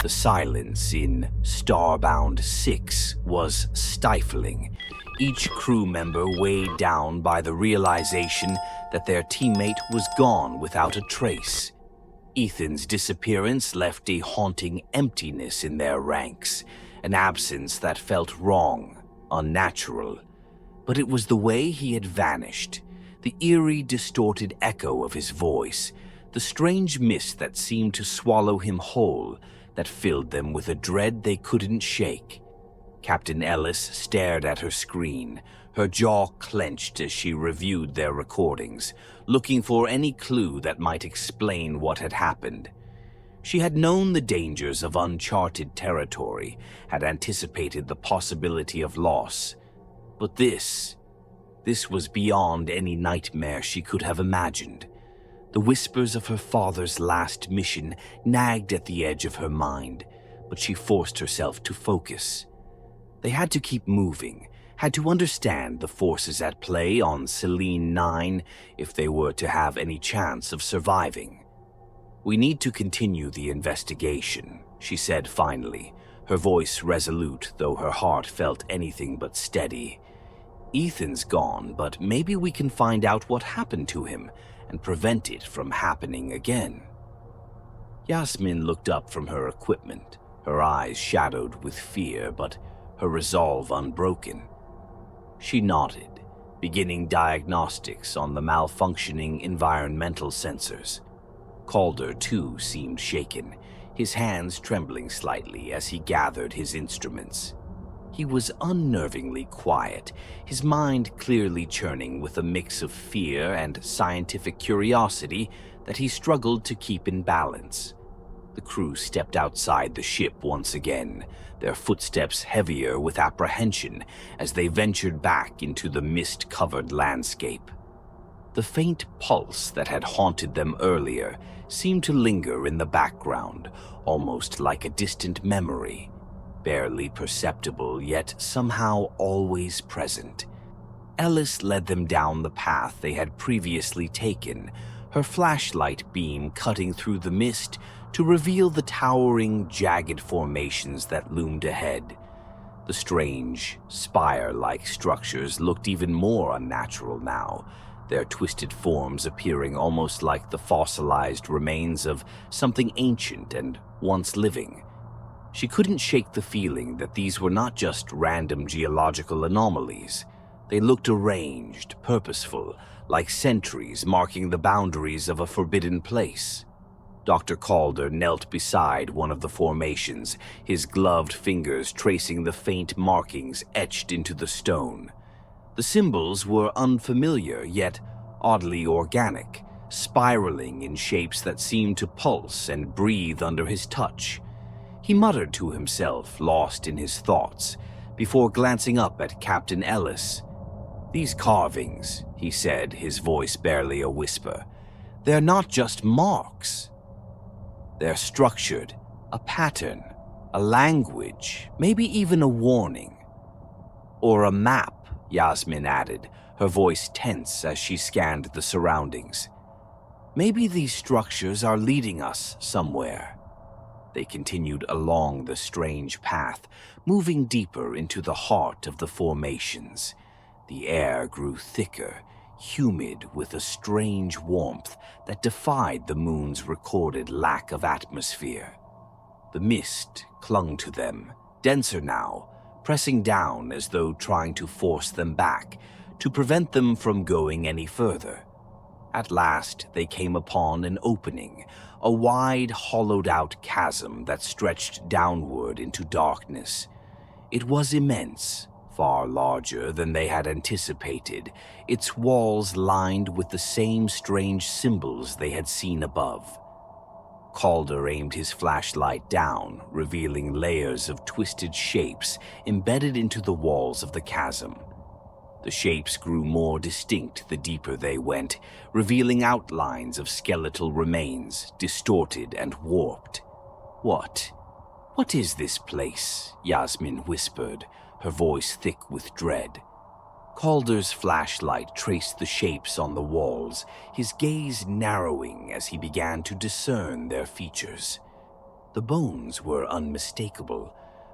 The silence in Starbound 6 was stifling, each crew member weighed down by the realization that their teammate was gone without a trace. Ethan's disappearance left a haunting emptiness in their ranks, an absence that felt wrong, unnatural. But it was the way he had vanished, the eerie, distorted echo of his voice, the strange mist that seemed to swallow him whole, that filled them with a dread they couldn't shake. Captain Ellis stared at her screen, her jaw clenched as she reviewed their recordings, looking for any clue that might explain what had happened. She had known the dangers of uncharted territory, had anticipated the possibility of loss. But this was beyond any nightmare she could have imagined. The whispers of her father's last mission nagged at the edge of her mind, but she forced herself to focus. They had to keep moving, had to understand the forces at play on Selene 9 if they were to have any chance of surviving. "We need to continue the investigation," she said finally, her voice resolute though her heart felt anything but steady. "Ethan's gone, but maybe we can find out what happened to him and prevent it from happening again." Yasmin looked up from her equipment, her eyes shadowed with fear, but her resolve unbroken. She nodded, beginning diagnostics on the malfunctioning environmental sensors. Calder, too, seemed shaken, his hands trembling slightly as he gathered his instruments. He was unnervingly quiet, his mind clearly churning with a mix of fear and scientific curiosity that he struggled to keep in balance. The crew stepped outside the ship once again, their footsteps heavier with apprehension as they ventured back into the mist-covered landscape. The faint pulse that had haunted them earlier seemed to linger in the background, almost like a distant memory, barely perceptible yet somehow always present. Ellis led them down the path they had previously taken, her flashlight beam cutting through the mist to reveal the towering, jagged formations that loomed ahead. The strange, spire-like structures looked even more unnatural now, their twisted forms appearing almost like the fossilized remains of something ancient and once living. She couldn't shake the feeling that these were not just random geological anomalies. They looked arranged, purposeful, like sentries marking the boundaries of a forbidden place. Dr. Calder knelt beside one of the formations, his gloved fingers tracing the faint markings etched into the stone. The symbols were unfamiliar, yet oddly organic, spiraling in shapes that seemed to pulse and breathe under his touch. He muttered to himself, lost in his thoughts, before glancing up at Captain Ellis. "These carvings," he said, his voice barely a whisper, "they're not just marks. They're structured, a pattern, a language, maybe even a warning. Or a map," Yasmin added, her voice tense as she scanned the surroundings. "Maybe these structures are leading us somewhere." They continued along the strange path, moving deeper into the heart of the formations. The air grew thicker, humid with a strange warmth that defied the moon's recorded lack of atmosphere. The mist clung to them, denser now, pressing down as though trying to force them back, to prevent them from going any further. At last they came upon an opening, a wide, hollowed-out chasm that stretched downward into darkness. It was immense, far larger than they had anticipated, its walls lined with the same strange symbols they had seen above. Calder aimed his flashlight down, revealing layers of twisted shapes embedded into the walls of the chasm. The shapes grew more distinct the deeper they went, revealing outlines of skeletal remains, distorted and warped. What is this place?" Yasmin whispered, her voice thick with dread. Calder's flashlight traced the shapes on the walls, his gaze narrowing as he began to discern their features. The bones were unmistakable,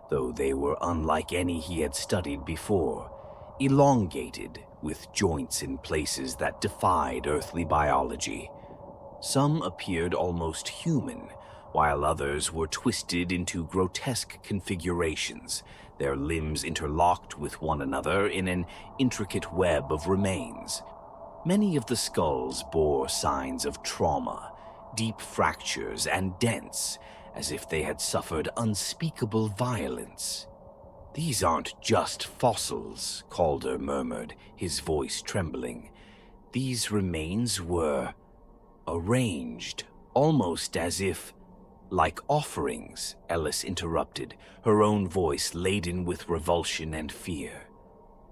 though they were unlike any he had studied before, elongated, with joints in places that defied earthly biology. Some appeared almost human, while others were twisted into grotesque configurations, their limbs interlocked with one another in an intricate web of remains. Many of the skulls bore signs of trauma, deep fractures and dents, as if they had suffered unspeakable violence. "These aren't just fossils," Calder murmured, his voice trembling. "These remains were arranged, almost as if, like offerings," Ellis interrupted, her own voice laden with revulsion and fear.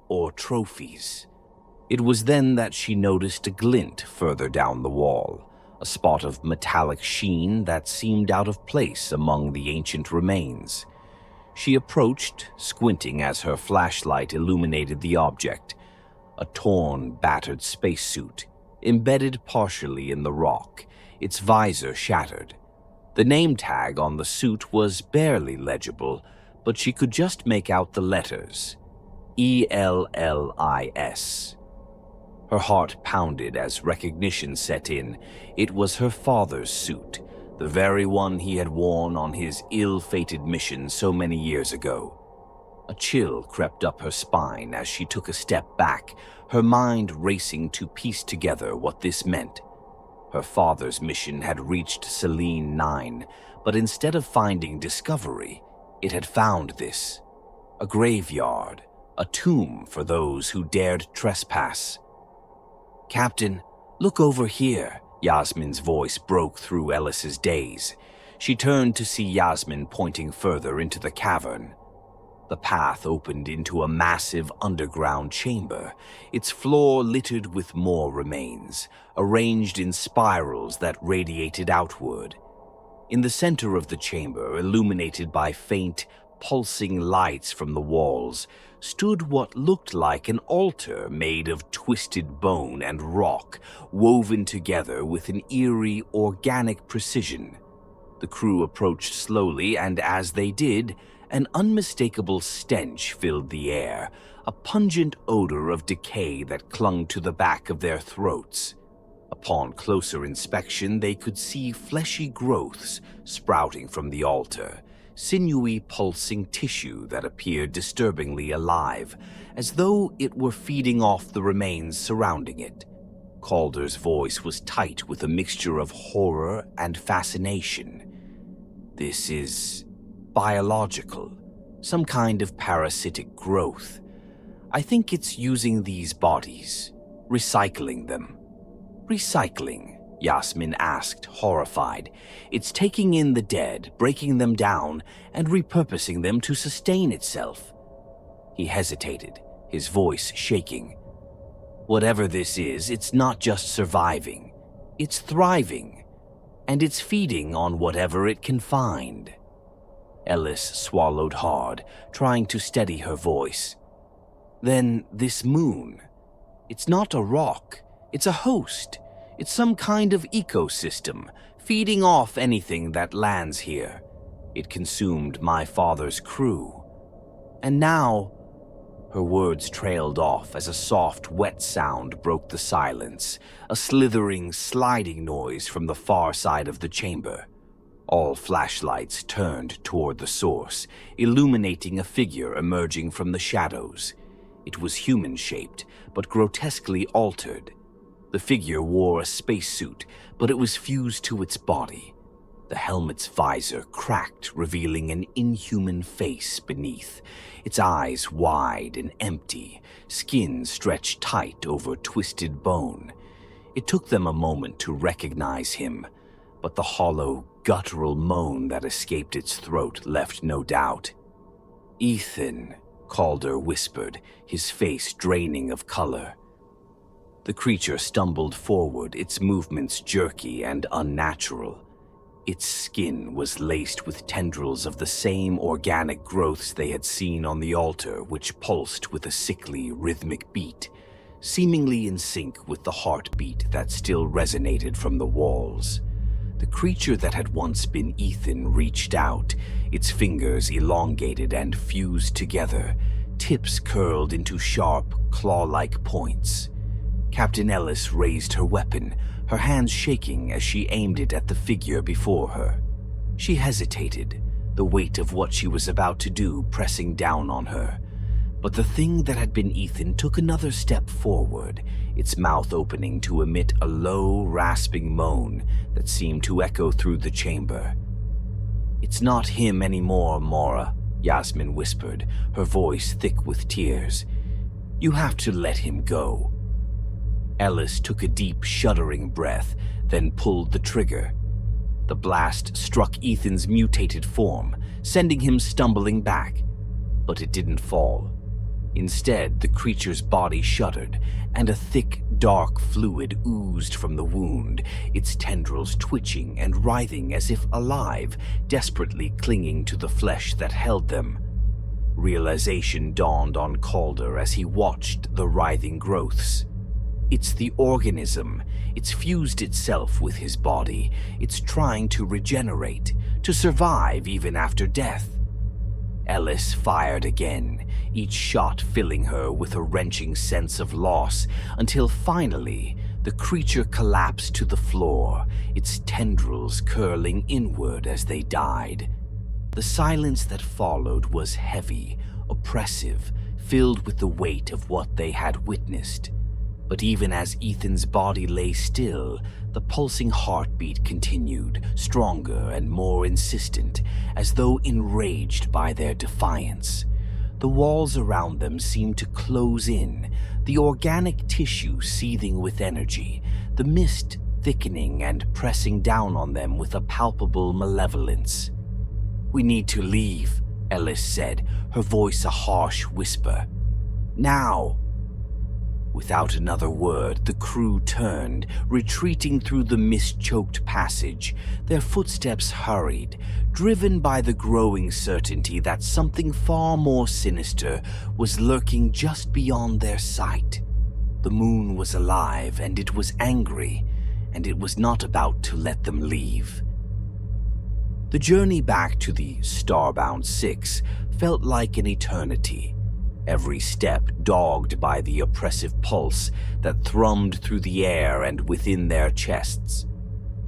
"Or trophies." It was then that she noticed a glint further down the wall, a spot of metallic sheen that seemed out of place among the ancient remains. She approached, squinting as her flashlight illuminated the object, a torn, battered spacesuit, embedded partially in the rock, its visor shattered. The name tag on the suit was barely legible, but she could just make out the letters, ELLIS. Her heart pounded as recognition set in. It was her father's suit, the very one he had worn on his ill-fated mission so many years ago. A chill crept up her spine as she took a step back, her mind racing to piece together what this meant. Her father's mission had reached Selene 9, but instead of finding Discovery, it had found this. A graveyard, a tomb for those who dared trespass. "Captain, look over here," Yasmin's voice broke through Ellis's daze. She turned to see Yasmin pointing further into the cavern. The path opened into a massive underground chamber, its floor littered with more remains, arranged in spirals that radiated outward. In the center of the chamber, illuminated by faint, pulsing lights from the walls, stood what looked like an altar made of twisted bone and rock, woven together with an eerie, organic precision. The crew approached slowly, and as they did, an unmistakable stench filled the air, a pungent odor of decay that clung to the back of their throats. Upon closer inspection, they could see fleshy growths sprouting from the altar, sinewy pulsing tissue that appeared disturbingly alive, as though it were feeding off the remains surrounding it. Calder's voice was tight with a mixture of horror and fascination. "This is biological, some kind of parasitic growth. I think it's using these bodies, recycling them." "Recycling?" Yasmin asked, horrified. "It's taking in the dead, breaking them down, and repurposing them to sustain itself." He hesitated, his voice shaking. "Whatever this is, it's not just surviving. It's thriving. And it's feeding on whatever it can find." Ellis swallowed hard, trying to steady her voice. "Then this moon, it's not a rock, it's a host. It's some kind of ecosystem, feeding off anything that lands here. It consumed my father's crew. And now..." Her words trailed off as a soft, wet sound broke the silence, a slithering, sliding noise from the far side of the chamber. All flashlights turned toward the source, illuminating a figure emerging from the shadows. It was human-shaped, but grotesquely altered. The figure wore a spacesuit, but it was fused to its body. The helmet's visor cracked, revealing an inhuman face beneath, its eyes wide and empty, skin stretched tight over twisted bone. It took them a moment to recognize him, but the hollow, guttural moan that escaped its throat left no doubt. "Ethan," Calder whispered, his face draining of color. The creature stumbled forward, its movements jerky and unnatural. Its skin was laced with tendrils of the same organic growths they had seen on the altar, which pulsed with a sickly, rhythmic beat, seemingly in sync with the heartbeat that still resonated from the walls. The creature that had once been Ethan reached out, its fingers elongated and fused together, tips curled into sharp, claw-like points. Captain Ellis raised her weapon, her hands shaking as she aimed it at the figure before her. She hesitated, the weight of what she was about to do pressing down on her. But the thing that had been Ethan took another step forward, its mouth opening to emit a low, rasping moan that seemed to echo through the chamber. "It's not him anymore, Mora," Yasmin whispered, her voice thick with tears. "You have to let him go." Ellis took a deep, shuddering breath, then pulled the trigger. The blast struck Ethan's mutated form, sending him stumbling back. But it didn't fall. Instead, the creature's body shuddered, and a thick, dark fluid oozed from the wound, its tendrils twitching and writhing as if alive, desperately clinging to the flesh that held them. Realization dawned on Calder as he watched the writhing growths. It's the organism. It's fused itself with his body. It's trying to regenerate, to survive even after death. Ellis fired again, each shot filling her with a wrenching sense of loss, until finally the creature collapsed to the floor, its tendrils curling inward as they died. The silence that followed was heavy, oppressive, filled with the weight of what they had witnessed. But even as Ethan's body lay still, the pulsing heartbeat continued, stronger and more insistent, as though enraged by their defiance. The walls around them seemed to close in, the organic tissue seething with energy, the mist thickening and pressing down on them with a palpable malevolence. "We need to leave," Ellis said, her voice a harsh whisper. "Now!" Without another word, the crew turned, retreating through the mist-choked passage. Their footsteps hurried, driven by the growing certainty that something far more sinister was lurking just beyond their sight. The moon was alive, and it was angry, and it was not about to let them leave. The journey back to the Starbound 6 felt like an eternity. Every step dogged by the oppressive pulse that thrummed through the air and within their chests.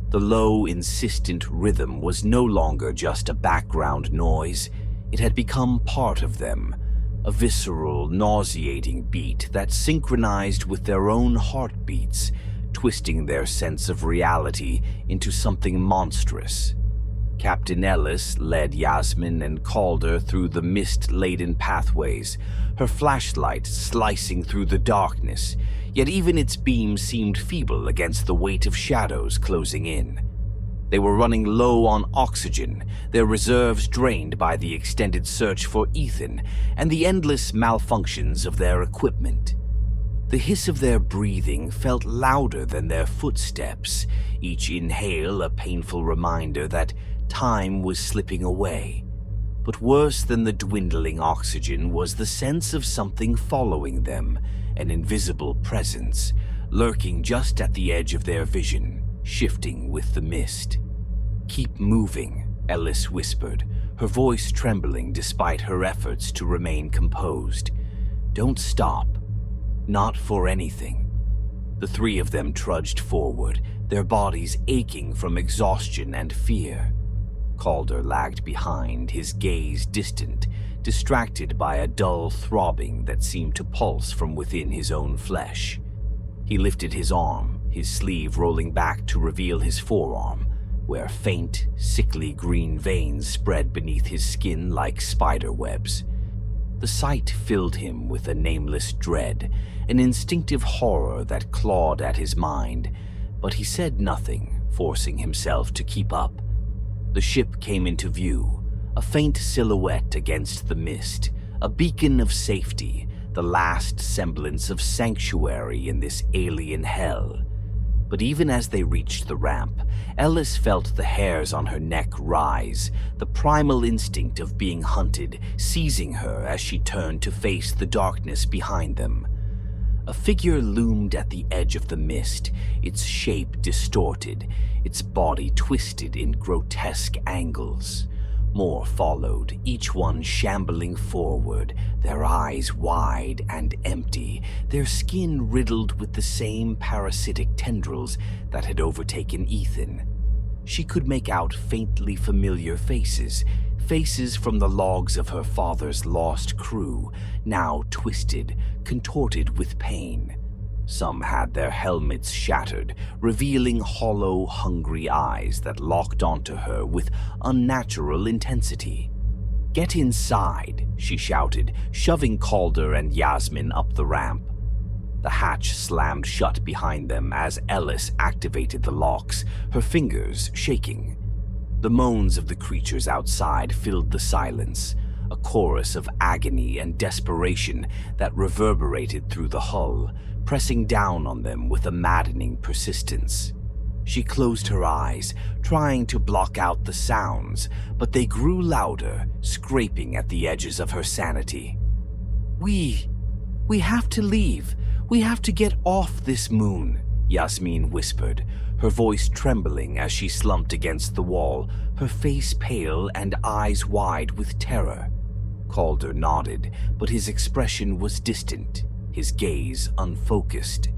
The low, insistent rhythm was no longer just a background noise. It had become part of them, a visceral, nauseating beat that synchronized with their own heartbeats, twisting their sense of reality into something monstrous. Captain Ellis led Yasmin and Calder through the mist-laden pathways, her flashlight slicing through the darkness, yet even its beam seemed feeble against the weight of shadows closing in. They were running low on oxygen, their reserves drained by the extended search for Ethan and the endless malfunctions of their equipment. The hiss of their breathing felt louder than their footsteps, each inhale a painful reminder that time was slipping away. But worse than the dwindling oxygen was the sense of something following them, an invisible presence, lurking just at the edge of their vision, shifting with the mist. "Keep moving," Ellis whispered, her voice trembling despite her efforts to remain composed. "Don't stop. Not for anything." The three of them trudged forward, their bodies aching from exhaustion and fear. Calder lagged behind, his gaze distant, distracted by a dull throbbing that seemed to pulse from within his own flesh. He lifted his arm, his sleeve rolling back to reveal his forearm, where faint, sickly green veins spread beneath his skin like spider webs. The sight filled him with a nameless dread, an instinctive horror that clawed at his mind, but he said nothing, forcing himself to keep up. The ship came into view, a faint silhouette against the mist, a beacon of safety, the last semblance of sanctuary in this alien hell. But even as they reached the ramp, Ellis felt the hairs on her neck rise, the primal instinct of being hunted seizing her as she turned to face the darkness behind them. A figure loomed at the edge of the mist, its shape distorted, its body twisted in grotesque angles. More followed, each one shambling forward, their eyes wide and empty, their skin riddled with the same parasitic tendrils that had overtaken Ethan. She could make out faintly familiar faces, faces from the logs of her father's lost crew, now twisted, contorted with pain. Some had their helmets shattered, revealing hollow, hungry eyes that locked onto her with unnatural intensity. "Get inside," she shouted, shoving Calder and Yasmin up the ramp. The hatch slammed shut behind them as Ellis activated the locks, her fingers shaking. The moans of the creatures outside filled the silence, a chorus of agony and desperation that reverberated through the hull, pressing down on them with a maddening persistence. She closed her eyes, trying to block out the sounds, but they grew louder, scraping at the edges of her sanity. We have to leave. We have to get off this moon," Yasmin whispered, her voice trembling as she slumped against the wall, her face pale and eyes wide with terror. Calder nodded, but his expression was distant, his gaze unfocused.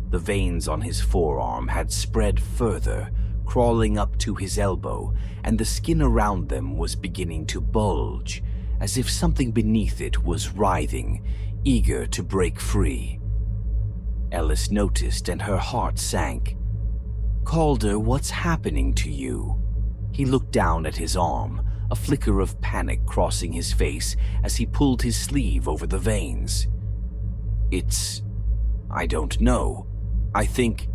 The veins on his forearm had spread further, crawling up to his elbow, and the skin around them was beginning to bulge, as if something beneath it was writhing, eager to break free. Ellis noticed and her heart sank. "Calder, what's happening to you?" He looked down at his arm, a flicker of panic crossing his face as he pulled his sleeve over the veins. I don't know. I think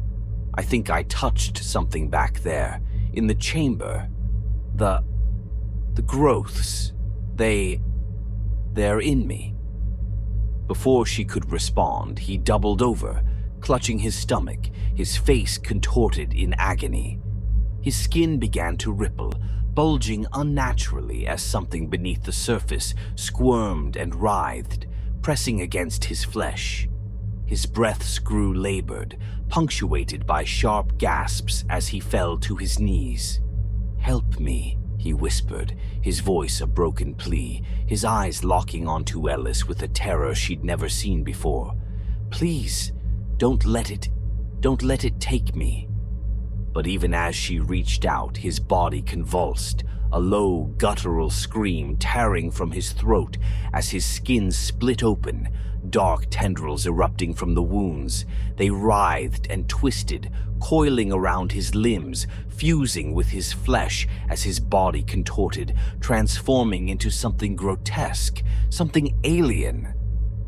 I touched something back there, in the chamber. The growths, they're in me." Before she could respond, he doubled over, clutching his stomach, his face contorted in agony. His skin began to ripple, bulging unnaturally as something beneath the surface squirmed and writhed, pressing against his flesh. His breaths grew labored, punctuated by sharp gasps as he fell to his knees. "Help me," he whispered, his voice a broken plea, his eyes locking onto Ellis with a terror she'd never seen before. "Please, don't let it take me." But even as she reached out, his body convulsed, a low, guttural scream tearing from his throat as his skin split open, dark tendrils erupting from the wounds. They writhed and twisted, coiling around his limbs, fusing with his flesh as his body contorted, transforming into something grotesque, something alien.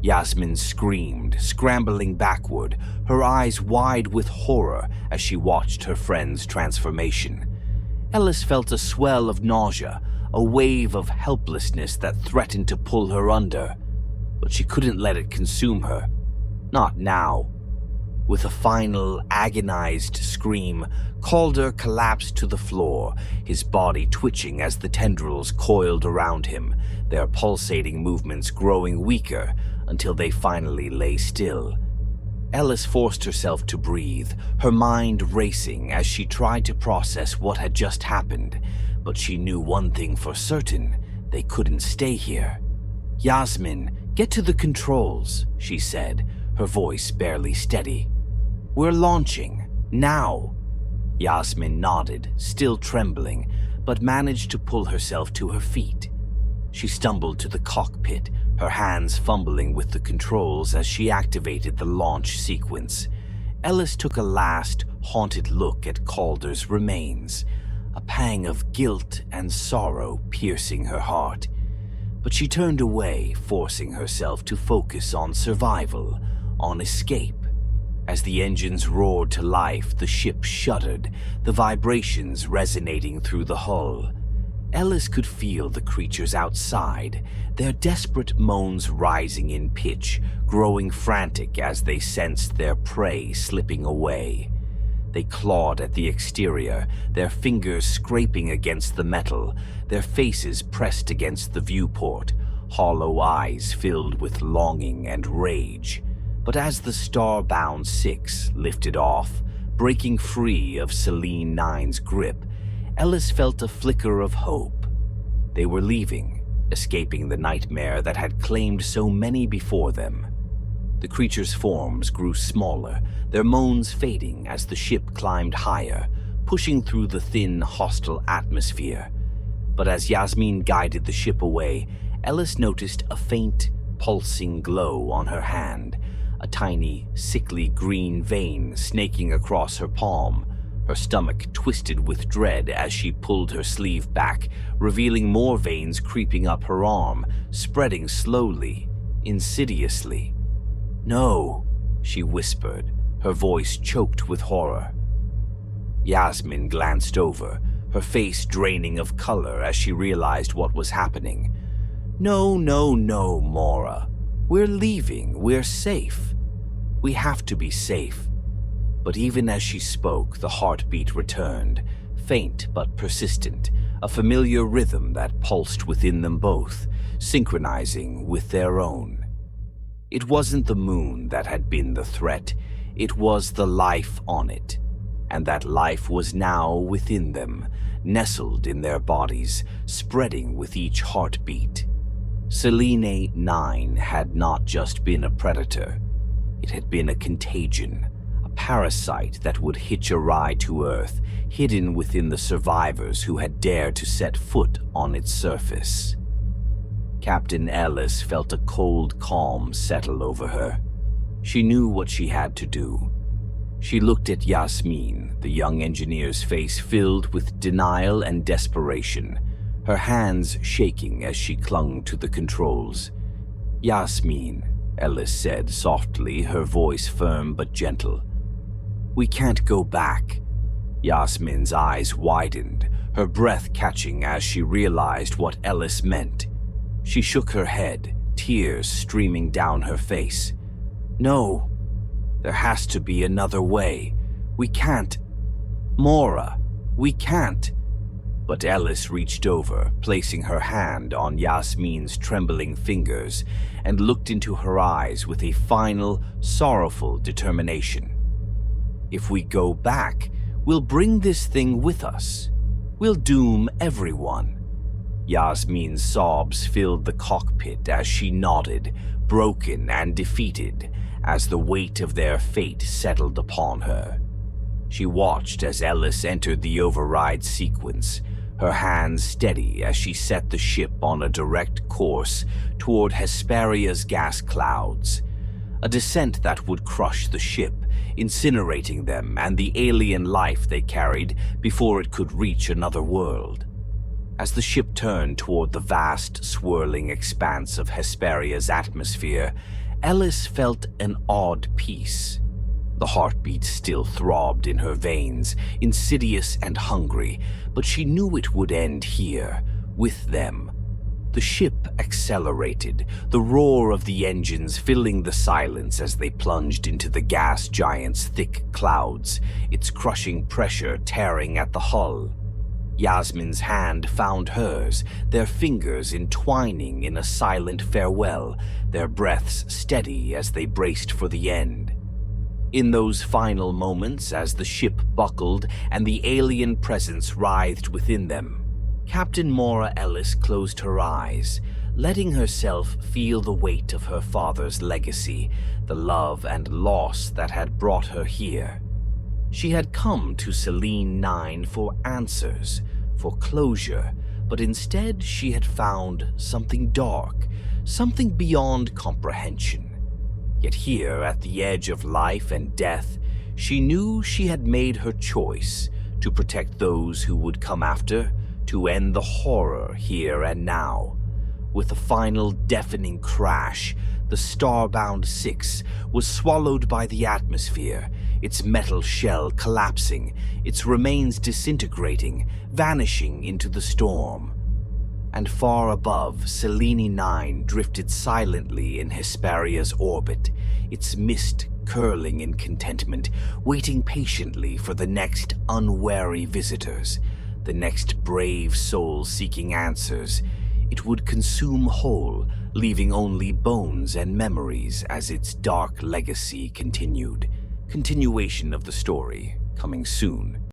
Yasmin screamed, scrambling backward, her eyes wide with horror as she watched her friend's transformation. Ellis felt a swell of nausea, a wave of helplessness that threatened to pull her under, but she couldn't let it consume her. Not now. With a final, agonized scream, Calder collapsed to the floor, his body twitching as the tendrils coiled around him, their pulsating movements growing weaker until they finally lay still. Ellis forced herself to breathe, her mind racing as she tried to process what had just happened, but she knew one thing for certain: they couldn't stay here. "Yasmin, get to the controls," she said, her voice barely steady. "We're launching, now." Yasmin nodded, still trembling, but managed to pull herself to her feet. She stumbled to the cockpit, her hands fumbling with the controls as she activated the launch sequence. Ellis took a last, haunted look at Calder's remains, a pang of guilt and sorrow piercing her heart. But she turned away, forcing herself to focus on survival, on escape. As the engines roared to life, the ship shuddered, the vibrations resonating through the hull. Ellis could feel the creatures outside, their desperate moans rising in pitch, growing frantic as they sensed their prey slipping away. They clawed at the exterior, their fingers scraping against the metal, their faces pressed against the viewport, hollow eyes filled with longing and rage. But as the Starbound 6 lifted off, breaking free of Selene 9's grip, Ellis felt a flicker of hope. They were leaving, escaping the nightmare that had claimed so many before them. The creatures' forms grew smaller, their moans fading as the ship climbed higher, pushing through the thin, hostile atmosphere. But as Yasmin guided the ship away, Ellis noticed a faint, pulsing glow on her hand, a tiny, sickly green vein snaking across her palm. Her stomach twisted with dread as she pulled her sleeve back, revealing more veins creeping up her arm, spreading slowly, insidiously. "No," she whispered, her voice choked with horror. Yasmin glanced over, her face draining of color as she realized what was happening. No, Mora. We're leaving. We're safe. We have to be safe." But even as she spoke, the heartbeat returned, faint but persistent, a familiar rhythm that pulsed within them both, synchronizing with their own. It wasn't the moon that had been the threat, it was the life on it. And that life was now within them, nestled in their bodies, spreading with each heartbeat. Selene 9 had not just been a predator. It had been a contagion, a parasite that would hitch a ride to Earth, hidden within the survivors who had dared to set foot on its surface. Captain Ellis felt a cold calm settle over her. She knew what she had to do. She looked at Yasmin, the young engineer's face filled with denial and desperation, her hands shaking as she clung to the controls. "Yasmin," Ellis said softly, her voice firm but gentle. "We can't go back." Yasmin's eyes widened, her breath catching as she realized what Ellis meant. She shook her head, tears streaming down her face. "No. There has to be another way. We can't. Mora, we can't." But Ellis reached over, placing her hand on Yasmin's trembling fingers, and looked into her eyes with a final, sorrowful determination. "If we go back, we'll bring this thing with us. We'll doom everyone." Yasmin's sobs filled the cockpit as she nodded, broken and defeated, as the weight of their fate settled upon her. She watched as Ellis entered the override sequence, her hands steady as she set the ship on a direct course toward Hesperia's gas clouds, a descent that would crush the ship, incinerating them and the alien life they carried before it could reach another world. As the ship turned toward the vast, swirling expanse of Hesperia's atmosphere, Ellis felt an odd peace. The heartbeat still throbbed in her veins, insidious and hungry, but she knew it would end here, with them. The ship accelerated, the roar of the engines filling the silence as they plunged into the gas giant's thick clouds, its crushing pressure tearing at the hull. Yasmin's hand found hers, their fingers entwining in a silent farewell, their breaths steady as they braced for the end. In those final moments, as the ship buckled and the alien presence writhed within them, Captain Mora Ellis closed her eyes, letting herself feel the weight of her father's legacy, the love and loss that had brought her here. She had come to Selene 9 for answers, for closure, but instead she had found something dark, something beyond comprehension. Yet here, at the edge of life and death, she knew she had made her choice to protect those who would come after, to end the horror here and now. With a final deafening crash, the Starbound 6 was swallowed by the atmosphere, its metal shell collapsing, its remains disintegrating, vanishing into the storm. And far above, Selene 9 drifted silently in Hesperia's orbit, its mist curling in contentment, waiting patiently for the next unwary visitors, the next brave soul seeking answers. it would consume whole, leaving only bones and memories as its dark legacy continued. Continuation of the story coming soon.